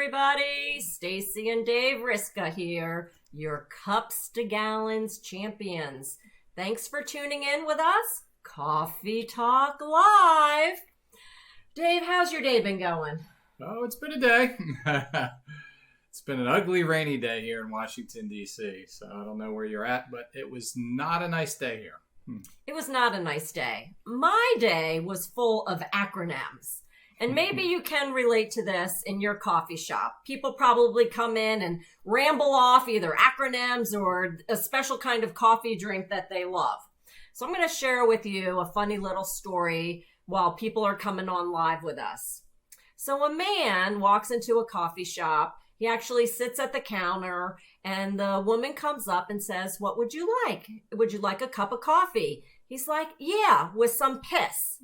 everybody. Stacey and Dave Riska here, your Cups to Gallons champions. Thanks for tuning in with us. Coffee Talk Live. Dave, how's your day been going? Oh, it's been a day. It's been an ugly, rainy day here in Washington, D.C., so I don't know where you're at, but it was not a nice day here. It was not a nice day. My day was full of acronyms. And maybe you can relate to this in your coffee shop. People probably come in and ramble off either acronyms or a special kind of coffee drink that they love. So I'm going to share with you a funny little story while people are coming on live with us. So a man walks into a coffee shop. He actually sits at the counter and the woman comes up and says, "What would you like? Would you like a cup of coffee?" He's like, "Yeah, with some piss."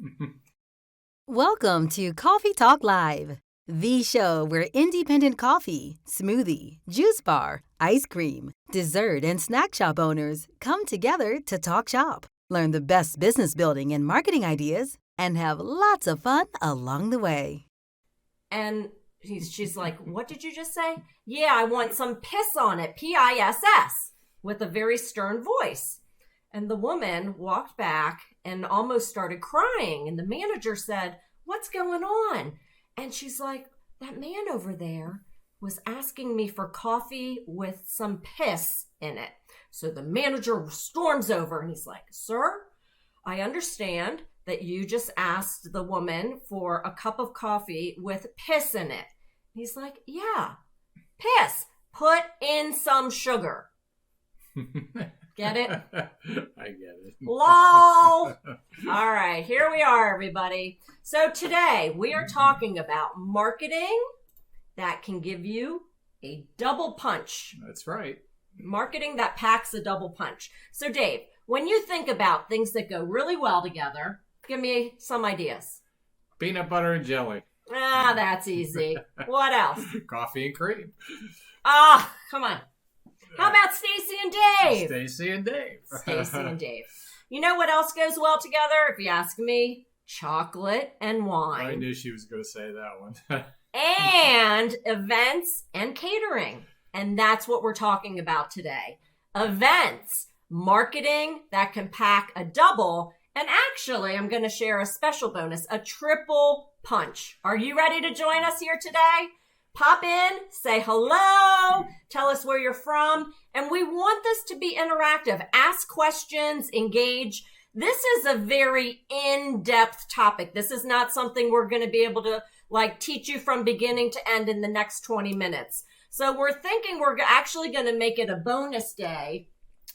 Welcome to Coffee Talk Live, the show where independent coffee, smoothie, juice bar, ice cream, dessert, and snack shop owners come together to talk shop, learn the best business building and marketing ideas, and have lots of fun along the way. And she's like, "What did you just say?" "Yeah, I want some piss on it, P-I-S-S, with a very stern voice." And the woman walked back and almost started crying. And the manager said, "What's going on?" And she's like, "That man over there was asking me for coffee with some piss in it." So the manager storms over and he's like, "Sir, I understand that you just asked the woman for a cup of coffee with piss in it." He's like, "Yeah, piss. Put in some sugar." Get it? I get it. LOL. All right, here we are, everybody. So today we are talking about marketing that can give you a double punch. That's right. Marketing that packs a double punch. So Dave, when you think about things that go really well together, give me some ideas. Peanut butter and jelly. Ah, that's easy. What else? Coffee and cream. Ah, come on. How about Stacey and Dave? Stacey and Dave. Stacey and Dave. You know what else goes well together, if you ask me? Chocolate and wine. I knew she was going to say that one. And events and catering. And that's what we're talking about today. Events, marketing that can pack a double. And actually, I'm going to share a special bonus, a triple punch. Are you ready to join us here today? Pop in, say hello, tell us where you're from, and we want this to be interactive. Ask questions, engage. This is a very in-depth topic. This is not something we're going to be able to teach you from beginning to end in the next 20 minutes. So we're thinking we're actually going to make it a bonus day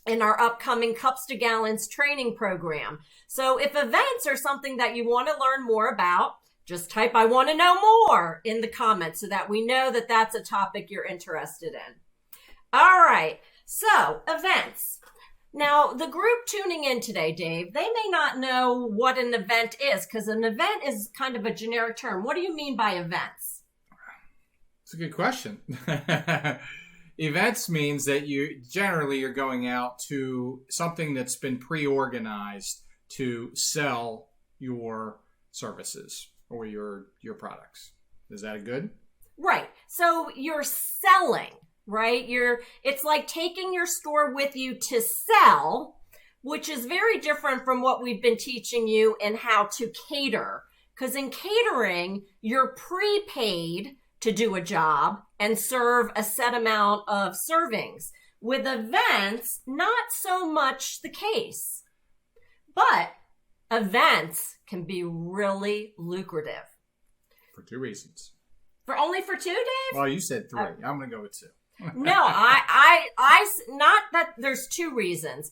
in our upcoming Cups to Gallons training program. So if events are something that you want to learn more about, just type "I want to know more" in the comments so that we know that that's a topic you're interested in. All right, so events. Now, the group tuning in today, Dave, they may not know what an event is because an event is kind of a generic term. What do you mean by events? It's a good question. Events means that you're going out to something that's been pre-organized to sell your services or your products. Is that good? Right. So you're selling, right? It's like taking your store with you to sell, which is very different from what we've been teaching you in how to cater. Because in catering, you're prepaid to do a job and serve a set amount of servings. With events, not so much the case. But events can be really lucrative. For two reasons. Only for two, Dave? Well, you said three. I'm going to go with two. No, I not that there's two reasons.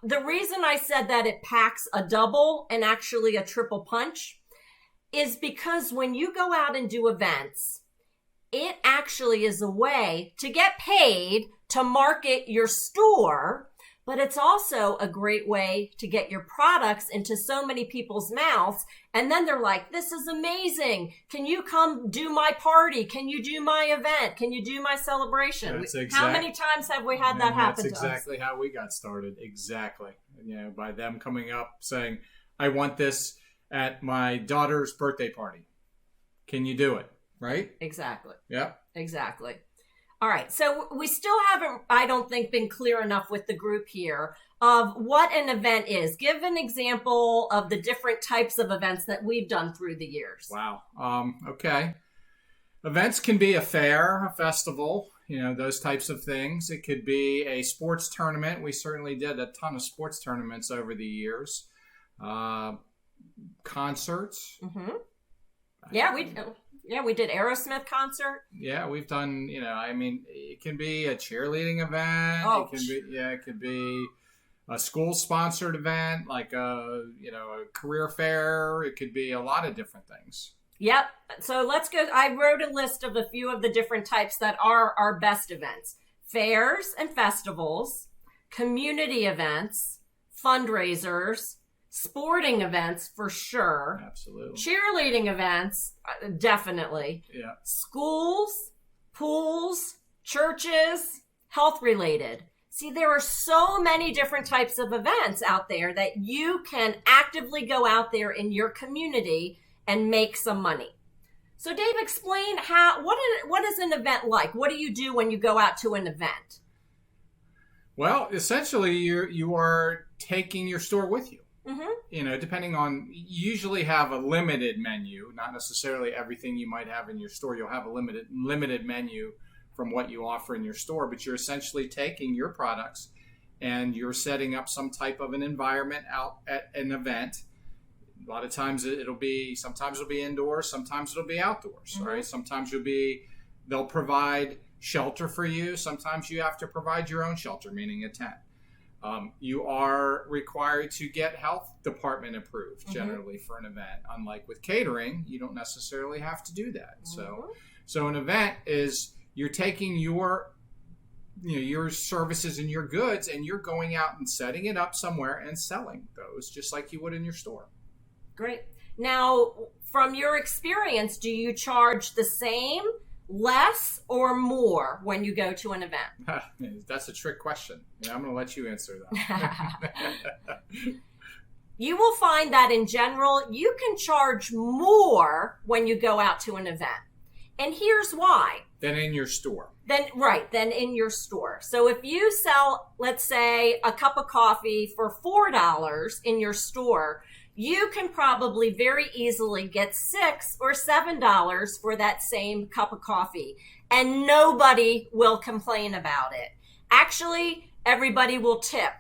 The reason I said that it packs a double and actually a triple punch is because when you go out and do events, it actually is a way to get paid to market your store, but it's also a great way to get your products into so many people's mouths. And then they're like, "This is amazing. Can you come do my party? Can you do my event? Can you do my celebration?" How many times have we had that happen to us? That's exactly how we got started. Exactly. By them coming up saying, "I want this at my daughter's birthday party. Can you do it?" right? Exactly. Yep. Exactly. All right. So we still haven't, I don't think, been clear enough with the group here of what an event is. Give an example of the different types of events that we've done through the years. Wow. Okay. Events can be a fair, a festival, those types of things. It could be a sports tournament. We certainly did a ton of sports tournaments over the years. Concerts. Mm-hmm. Yeah, we did Aerosmith concert. Yeah, we've done, it can be a cheerleading event. Oh. It could be a school-sponsored event, like a career fair. It could be a lot of different things. Yep. So let's go. I wrote a list of a few of the different types that are our best events. Fairs and festivals, community events, fundraisers, sporting events for sure. Absolutely. Cheerleading events, definitely. Yeah. Schools, pools, churches, health related. See, there are so many different types of events out there that you can actively go out there in your community and make some money. So Dave, explain what is an event like? What do you do when you go out to an event? Well, essentially you are taking your store with you. Mm-hmm. Depending on, you usually have a limited menu, not necessarily everything you might have in your store. You'll have a limited menu from what you offer in your store, but you're essentially taking your products and you're setting up some type of an environment out at an event. A lot of times sometimes it'll be indoors, sometimes it'll be outdoors, Mm-hmm. right? Sometimes they'll provide shelter for you. Sometimes you have to provide your own shelter, meaning a tent. You are required to get health department approved generally for an event. Unlike with catering, you don't necessarily have to do that. So an event is you're taking your services and your goods and you're going out and setting it up somewhere and selling those just like you would in your store. Great. Now, from your experience, do you charge the same, less, or more when you go to an event? That's a trick question. I'm going to let you answer that. You will find that in general, you can charge more when you go out to an event. And here's why. Than in your store. Than in your store. So if you sell, let's say, a cup of coffee for $4 in your store, you can probably very easily get $6 or $7 for that same cup of coffee. And nobody will complain about it. Actually, everybody will tip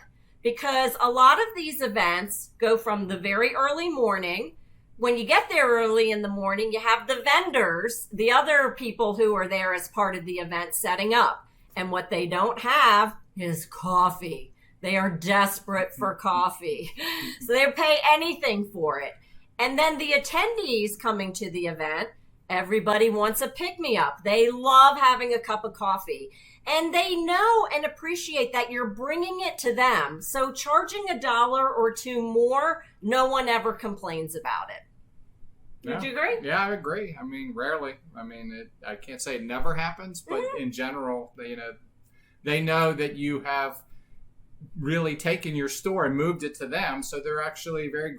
because a lot of these events go from the very early morning. When you get there early in the morning, you have the vendors, the other people who are there as part of the event setting up. And what they don't have is coffee. They are desperate for coffee. So they'll pay anything for it. And then the attendees coming to the event, everybody wants a pick-me-up. They love having a cup of coffee. And they know and appreciate that you're bringing it to them. So charging $1 or $2 more, no one ever complains about it. Would you agree? Yeah, I agree. Rarely. I can't say it never happens, but in general, they know that you have really taken your store and moved it to them, so they're actually very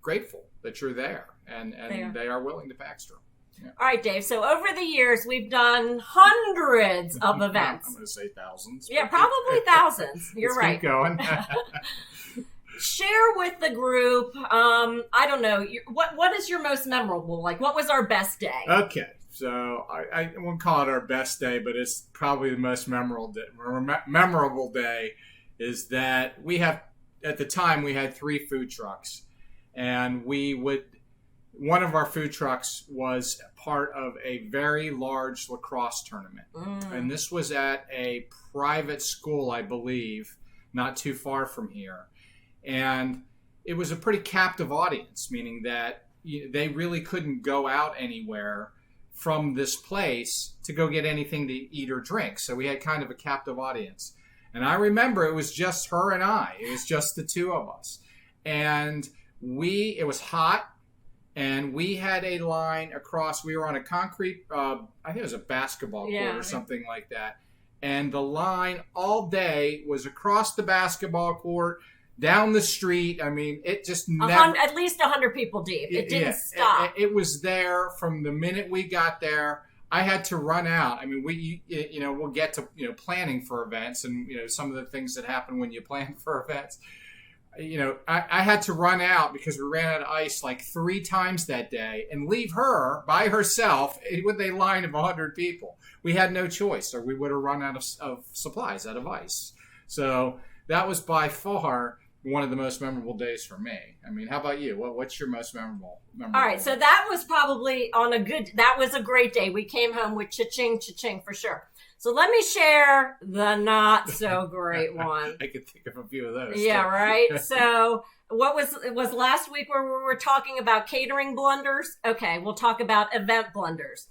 grateful that you're there, and they are willing to pay extra. Yeah. All right, Dave. So over the years, we've done hundreds of events. I'm going to say thousands. Yeah, probably thousands. You're Let's right. Keep going. Share with the group. I don't know. What is your most memorable? Like, what was our best day? Okay. So I won't call it our best day, but it's probably the most memorable day is that at the time we had 3 food trucks, and one of our food trucks was part of a very large lacrosse tournament. And this was at a private school, I believe, not too far from here. And it was a pretty captive audience, meaning that they really couldn't go out anywhere from this place to go get anything to eat or drink. So we had kind of a captive audience. And I remember it was just her and I. It was just the 2 of us. And it was hot, and we had a line across. We were on a concrete, I think it was a basketball court or something like that. And the line all day was across the basketball court down the street. I mean, it just at least 100 people deep. It didn't stop. It was there from the minute we got there. I had to run out. I mean, we'll get to, planning for events and, some of the things that happen when you plan for events. I had to run out because we ran out of ice like 3 times that day and leave her by herself with a line of 100 people. We had no choice, or we would have run out of supplies, out of ice. So that was by far one of the most memorable days for me. I mean, how about you? What's your most memorable? All right, so that was probably that was a great day. We came home with cha-ching, cha-ching for sure. So let me share the not so great one. I could think of a few of those. Yeah, right. So what was last week where we were talking about catering blunders? Okay, we'll talk about event blunders.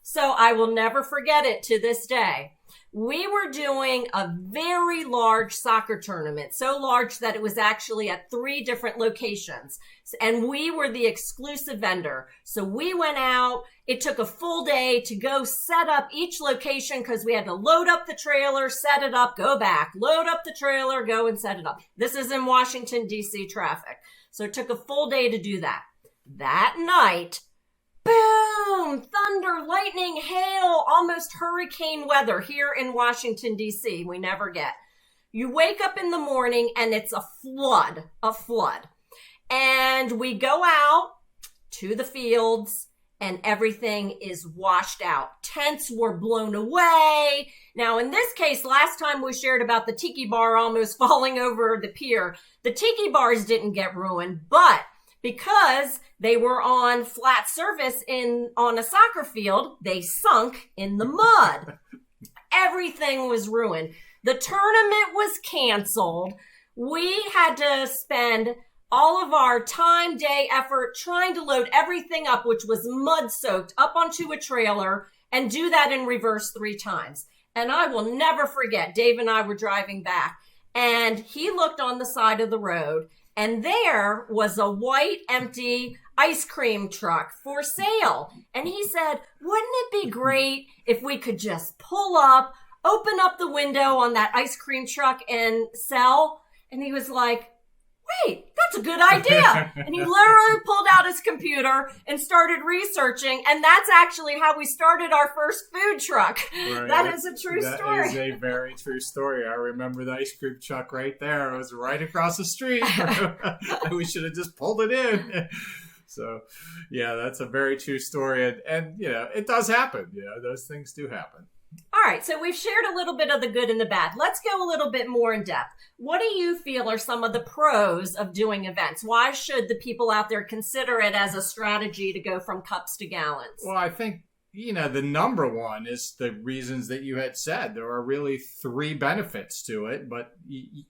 So I will never forget it to this day. We were doing a very large soccer tournament, so large that it was actually at 3 different locations. And we were the exclusive vendor. So we went out. It took a full day to go set up each location because we had to load up the trailer, set it up, go back, load up the trailer, go and set it up. This is in Washington, D.C. traffic. So it took a full day to do that. That night, boom, thunder, lightning, hail, almost hurricane weather here in Washington, D.C. We never get. You wake up in the morning and it's a flood. And we go out to the fields and everything is washed out. Tents were blown away. Now, in this case, last time we shared about the tiki bar almost falling over the pier. The tiki bars didn't get ruined, but because they were on flat surface on a soccer field, they sunk in the mud. Everything was ruined. The tournament was canceled. We had to spend all of our time, day, effort trying to load everything up, which was mud soaked, up onto a trailer and do that in reverse 3 times. And I will never forget, Dave and I were driving back and he looked on the side of the road and there was a white, empty ice cream truck for sale. And he said, wouldn't it be great if we could just pull up, open up the window on that ice cream truck and sell? And he was like, wait, that's a good idea. And he literally pulled out his computer and started researching. And that's actually how we started our first food truck. Right. That is a true story. That is a very true story. I remember the ice cream truck right there. It was right across the street. We should have just pulled it in. So, yeah, that's a very true story. And it does happen. Those things do happen. All right, so we've shared a little bit of the good and the bad. Let's go a little bit more in depth. What do you feel are some of the pros of doing events? Why should the people out there consider it as a strategy to go from cups to gallons? Well, I think, the number one is the reasons that you had said. There are really 3 benefits to it, but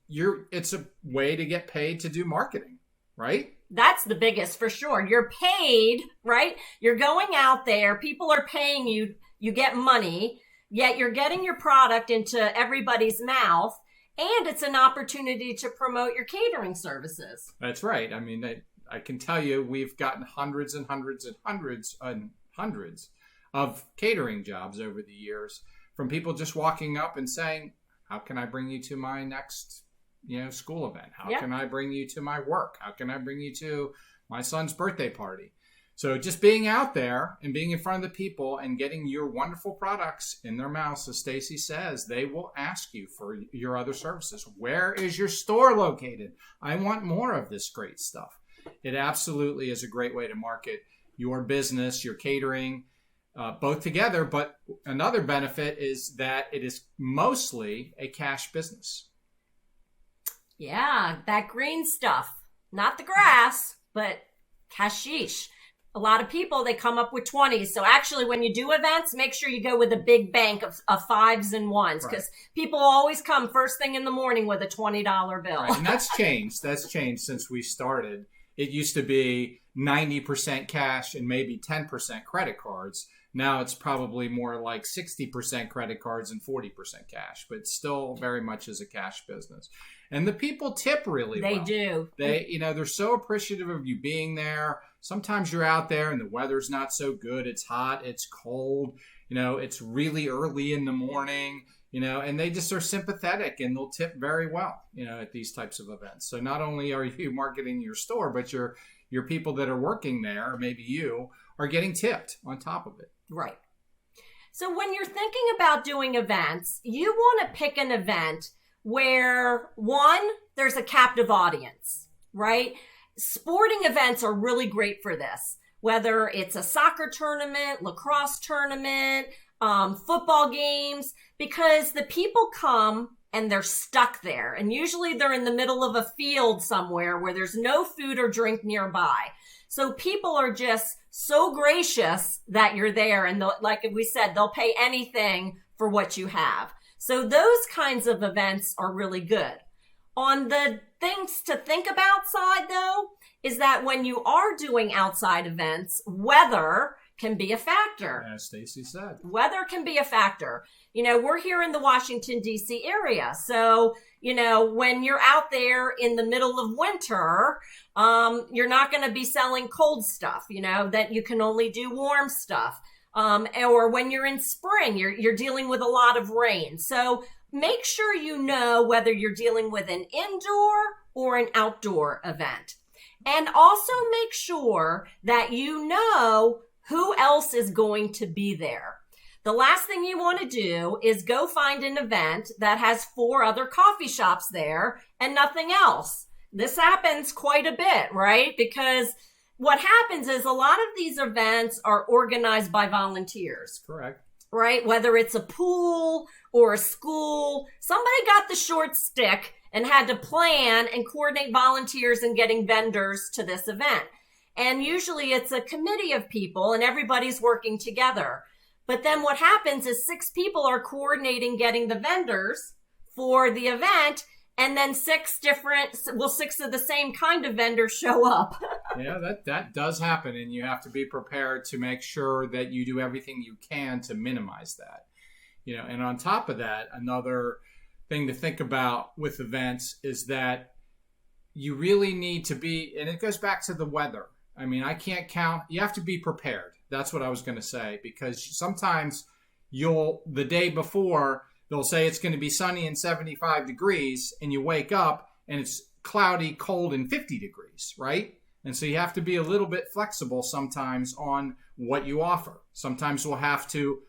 it's a way to get paid to do marketing, right? That's the biggest for sure. You're paid, right? You're going out there. People are paying you. You get money. Yet you're getting your product into everybody's mouth, and it's an opportunity to promote your catering services. That's right. I mean, I can tell you we've gotten hundreds and hundreds and hundreds and hundreds of catering jobs over the years from people just walking up and saying, how can I bring you to my next, school event? How can I bring you to my work? How can I bring you to my son's birthday party? So just being out there and being in front of the people and getting your wonderful products in their mouths, as Stacey says, they will ask you for your other services. Where is your store located? I want more of this great stuff. It absolutely is a great way to market your business, your catering, both together. But another benefit is that it is mostly a cash business. Yeah, that green stuff. Not the grass, but cashish. A lot of people, they come up with 20s. So actually, when you do events, make sure you go with a big bank of 5s and 1s because people always come first thing in the morning with a $20 bill. Right. And that's changed. That's changed since we started. It used to be 90% cash and maybe 10% credit cards. Now it's probably more like 60% credit cards and 40% cash, but still very much is a cash business. And the people tip really well. They do. They're so appreciative of you being there, sometimes you're out there and the weather's not so good. It's hot, it's cold, it's really early in the morning, and they just are sympathetic and they'll tip very well, at these types of events. So not only are you marketing your store, but your people that are working there, or maybe you, are getting tipped on top of it. Right. So when you're thinking about doing events, you want to pick an event where, one, there's a captive audience, right? Sporting events are really great for this, whether it's a soccer tournament, lacrosse tournament, football games, because the people come and they're stuck there. And usually they're in the middle of a field somewhere where there's no food or drink nearby. So people are just so gracious that you're there. And like we said, they'll pay anything for what you have. So those kinds of events are really good. On the things to think about side, though, is that when you are doing outside events, weather can be a factor. As Stacey said. Weather can be a factor. We're here in the Washington, D.C. area. So, when you're out there in the middle of winter, you're not going to be selling cold stuff, that you can only do warm stuff. Or when you're in spring, you're dealing with a lot of rain. So make sure you know whether you're dealing with an indoor or an outdoor event. And also make sure that you know who else is going to be there. The last thing you want to do is go find an event that has 4 other coffee shops there and nothing else. This happens quite a bit, right? Because what happens is a lot of these events are organized by volunteers. Correct. Right? Whether it's a pool or a school, somebody got the short stick and had to plan and coordinate volunteers and getting vendors to this event. And usually it's a committee of people and everybody's working together. But then what happens is 6 people are coordinating getting the vendors for the event, and then 6 of the same kind of vendors show up. Yeah, that does happen, and you have to be prepared to make sure that you do everything you can to minimize that. And on top of that, another thing to think about with events is that you really need to be, and it goes back to the weather. I mean, I can't count. You have to be prepared. That's what I was going to say, because sometimes the day before, they'll say it's going to be sunny and 75 degrees, and you wake up and it's cloudy, cold, and 50 degrees, right? And so you have to be a little bit flexible sometimes on what you offer. Sometimes we'll have to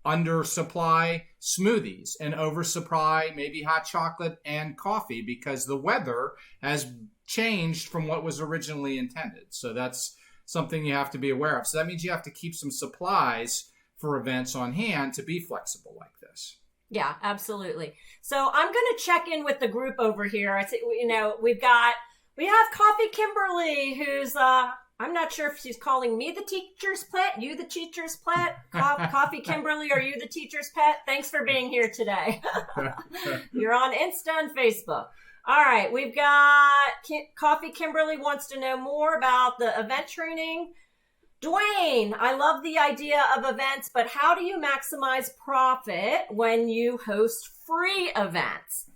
undersupply smoothies and oversupply maybe hot chocolate and coffee because the weather has changed from what was originally intended. So that's something you have to be aware of. So that means you have to keep some supplies for events on hand to be flexible like this. Yeah, absolutely. So I'm going to check in with the group over here. I say, we have Coffee Kimberly, who's I'm not sure if she's calling me the teacher's pet, you the teacher's pet. Coffee Kimberly, are you the teacher's pet? Thanks for being here today. You're on Insta and Facebook. All right, we've got Coffee Kimberly wants to know more about the event training. Dwayne, I love the idea of events, but how do you maximize profit when you host free events?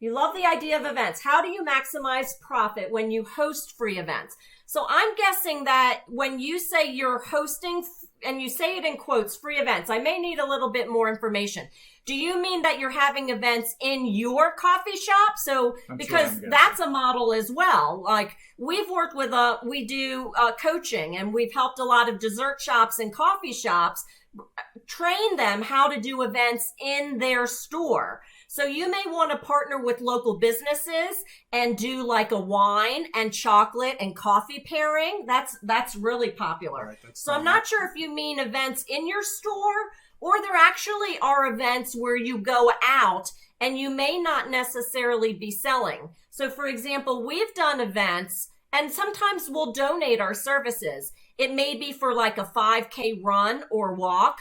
You love the idea of events. How do you maximize profit when you host free events? So I'm guessing that when you say you're hosting, and you say it in quotes, free events, I may need a little bit more information. Do you mean that you're having events in your coffee shop? So, because that's a model as well. Like we've worked with, we do coaching, and we've helped a lot of dessert shops and coffee shops train them how to do events in their store. So you may want to partner with local businesses and do like a wine and chocolate and coffee pairing. That's really popular. Right, so I'm not sure if you mean events in your store, or there actually are events where you go out and you may not necessarily be selling. So for example, we've done events and sometimes we'll donate our services. It may be for like a 5K run or walk,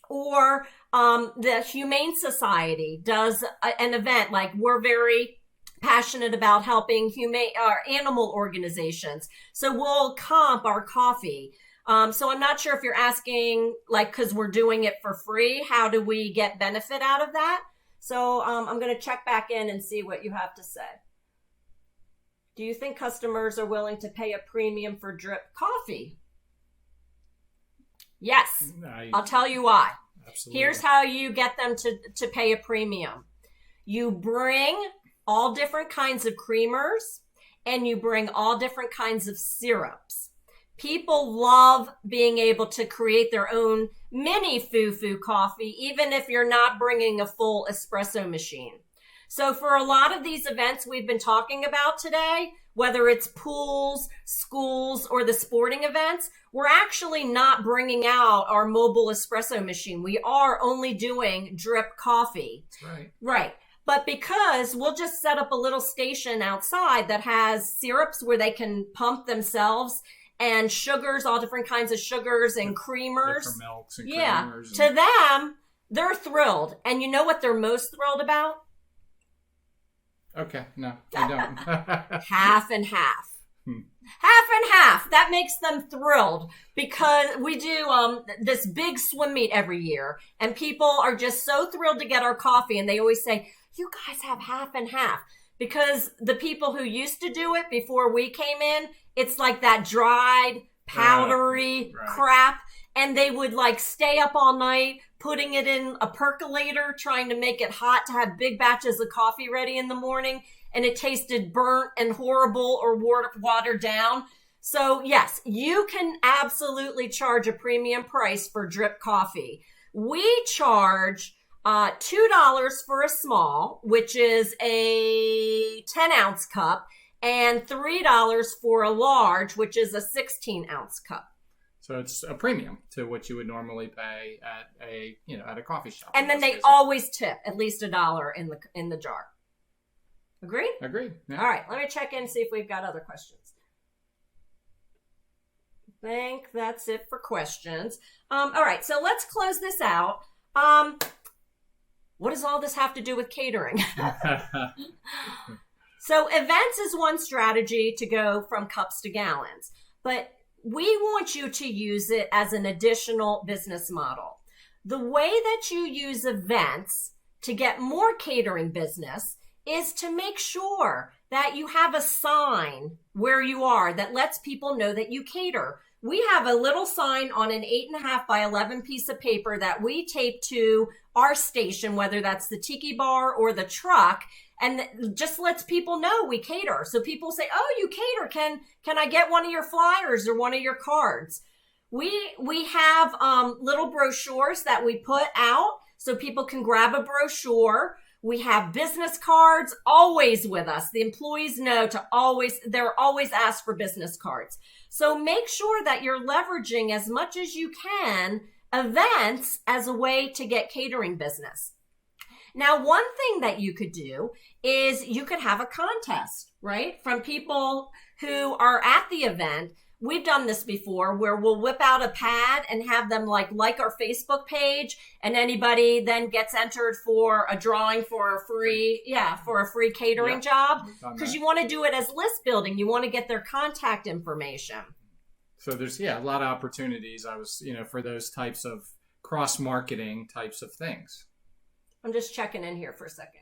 or the Humane Society does an event. Like we're very passionate about helping animal organizations. So we'll comp our coffee. So I'm not sure if you're asking, like, because we're doing it for free, how do we get benefit out of that? So I'm going to check back in and see what you have to say. Do you think customers are willing to pay a premium for drip coffee? Yes. I'll tell you why. Absolutely. Here's how you get them to pay a premium. You bring all different kinds of creamers and you bring all different kinds of syrups. People love being able to create their own mini foo-foo coffee, even if you're not bringing a full espresso machine. So for a lot of these events we've been talking about today, whether it's pools, schools, or the sporting events, we're actually not bringing out our mobile espresso machine. We are only doing drip coffee. That's right. Right. But because we'll just set up a little station outside that has syrups where they can pump themselves and sugars, all different kinds of sugars and creamers. Different milks and yeah. creamers. To them, they're thrilled. And you know what they're most thrilled about? Okay, no, I don't. Half and half. Half and half. That makes them thrilled because we do this big swim meet every year and people are just so thrilled to get our coffee and they always say, you guys have half and half. Because the people who used to do it before we came in, it's like that dried, powdery crap. And they would like stay up all night, putting it in a percolator, trying to make it hot to have big batches of coffee ready in the morning. And it tasted burnt and horrible or watered down. So yes, you can absolutely charge a premium price for drip coffee. We charge $2 for a small, which is a 10-ounce cup, and $3 for a large, which is a 16-ounce cup. So it's a premium to what you would normally pay at a coffee shop. And then they always tip at least $1 in the jar. Agreed? Agreed. Yeah. All right, let me check in and see if we've got other questions. I think that's it for questions. All right, so let's close this out. What does all this have to do with catering? So events is one strategy to go from cups to gallons, but we want you to use it as an additional business model. The way that you use events to get more catering business is to make sure that you have a sign where you are that lets people know that you cater. We have a little sign on an 8.5 by 11 piece of paper that we tape to our station, whether that's the tiki bar or the truck, and just lets people know we cater. So people say, oh, you cater. Can I get one of your flyers or one of your cards? We have little brochures that we put out so people can grab a brochure. We have business cards always with us. The employees know they're always asked for business cards. So make sure that you're leveraging as much as you can events as a way to get catering business. Now, one thing that you could do is you could have a contest, right? From people who are at the event. We've done this before where we'll whip out a pad and have them like our Facebook page, and anybody then gets entered for a drawing for a free catering job, because you want to do it as list building. You want to get their contact information. So there's a lot of opportunities. For those types of cross-marketing types of things. I'm just checking in here for a second.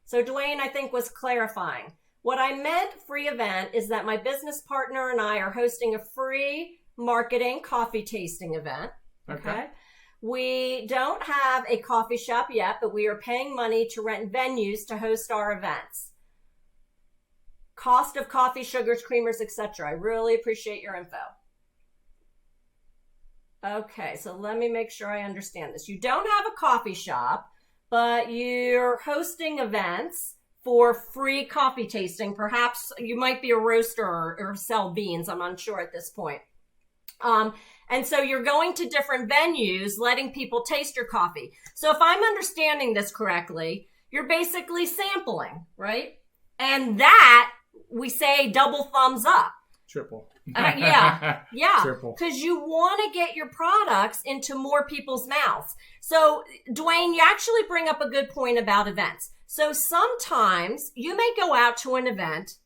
So Dwayne, I think, was clarifying. What I meant free event is that my business partner and I are hosting a free marketing coffee tasting event. Okay. We don't have a coffee shop yet, but we are paying money to rent venues to host our events. Cost of coffee, sugars, creamers, etc. I really appreciate your info. Okay, so let me make sure I understand this. You don't have a coffee shop, but you're hosting events for free coffee tasting. Perhaps you might be a roaster or sell beans. I'm unsure at this point. And so you're going to different venues, letting people taste your coffee. So if I'm understanding this correctly, you're basically sampling, right? And that, we say double thumbs up. Triple. Yeah. Triple. Because you want to get your products into more people's mouths. So Dwayne, you actually bring up a good point about events. So sometimes you may go out to an event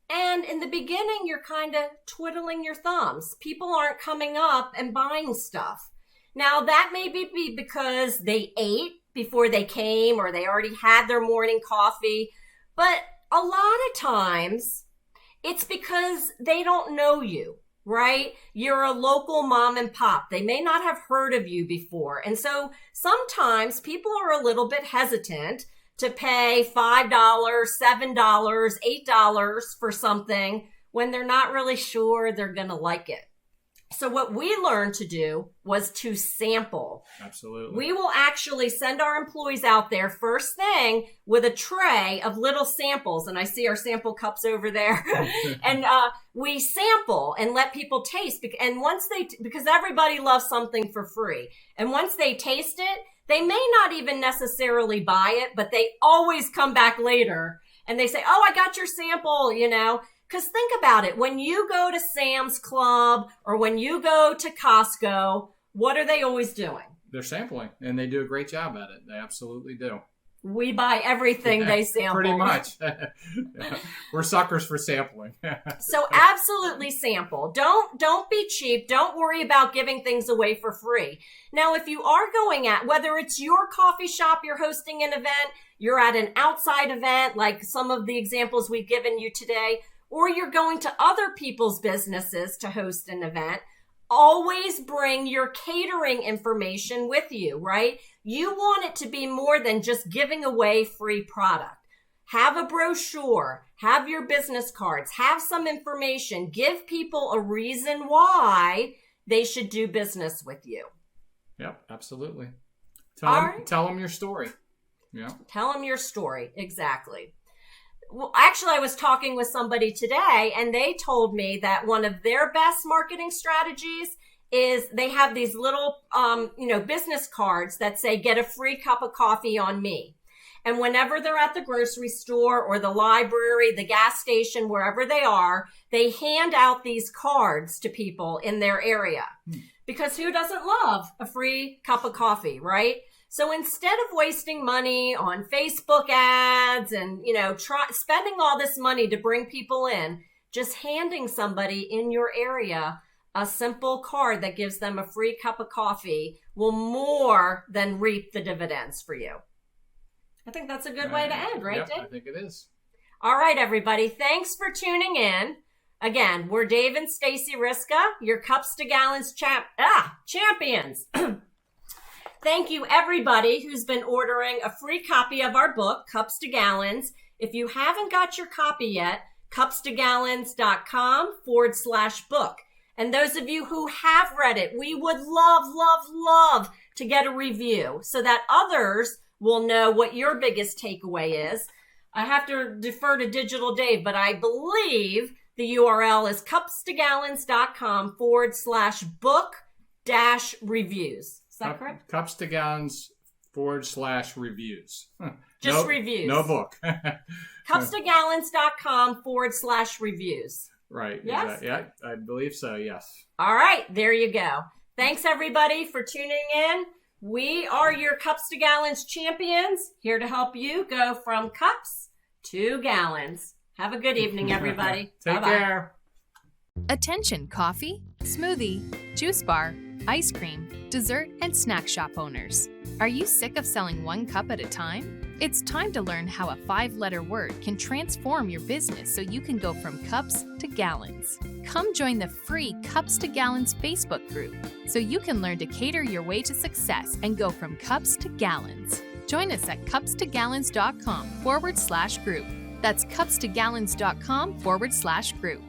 and in the beginning, you're kind of twiddling your thumbs. People aren't coming up and buying stuff. Now that may be because they ate before they came or they already had their morning coffee. But a lot of times It's because they don't know you, right? You're a local mom and pop. They may not have heard of you before. And so sometimes people are a little bit hesitant to pay $5, $7, $8 for something when they're not really sure they're going to like it. So what we learned to do was to sample. Absolutely. We will actually send our employees out there first thing with a tray of little samples. And I see our sample cups over there. And we sample and let people taste. And because everybody loves something for free. And once they taste it, they may not even necessarily buy it, but they always come back later and they say, oh, I got your sample, Because think about it. When you go to Sam's Club or when you go to Costco, what are they always doing? They're sampling, and they do a great job at it. They absolutely do. We buy everything they sample. Pretty much. We're suckers for sampling. So absolutely sample. Don't be cheap. Don't worry about giving things away for free. Now, if you are going at, whether it's your coffee shop, you're hosting an event, you're at an outside event, like some of the examples we've given you today, or you're going to other people's businesses to host an event, always bring your catering information with you, right? You want it to be more than just giving away free product. Have a brochure, have your business cards, have some information, give people a reason why they should do business with you. Yep, absolutely. Tell them your story. Yeah. Tell them your story, exactly. Well, actually, I was talking with somebody today, and they told me that one of their best marketing strategies is they have these little, business cards that say, get a free cup of coffee on me. And whenever they're at the grocery store or the library, the gas station, wherever they are, they hand out these cards to people in their area. Because who doesn't love a free cup of coffee, right? So instead of wasting money on Facebook ads and, spending all this money to bring people in, just handing somebody in your area a simple card that gives them a free cup of coffee will more than reap the dividends for you. I think that's a good way to end, right, Dave? I think it is. All right, everybody. Thanks for tuning in. Again, we're Dave and Stacey Riska, your Cups to Gallons champions. Thank you, everybody who's been ordering a free copy of our book, Cups to Gallons. If you haven't got your copy yet, cupstogallons.com/book. And those of you who have read it, we would love to get a review so that others will know what your biggest takeaway is. I have to defer to Digital Dave, but I believe the URL is cupstogallons.com/book-reviews. Is that correct? Cups to Gallons /reviews. Just reviews. No book. cupstogallons.com/reviews. Right. Yes? Yeah, I believe so, yes. All right, there you go. Thanks, everybody, for tuning in. We are your Cups to Gallons champions, here to help you go from cups to gallons. Have a good evening, everybody. Take care. Attention coffee, smoothie, juice bar, ice cream, dessert, and snack shop owners. Are you sick of selling one cup at a time? It's time to learn how a 5-letter word can transform your business so you can go from cups to gallons. Come join the free Cups to Gallons Facebook group so you can learn to cater your way to success and go from cups to gallons. Join us at cupstogallons.com/group. That's cupstogallons.com/group.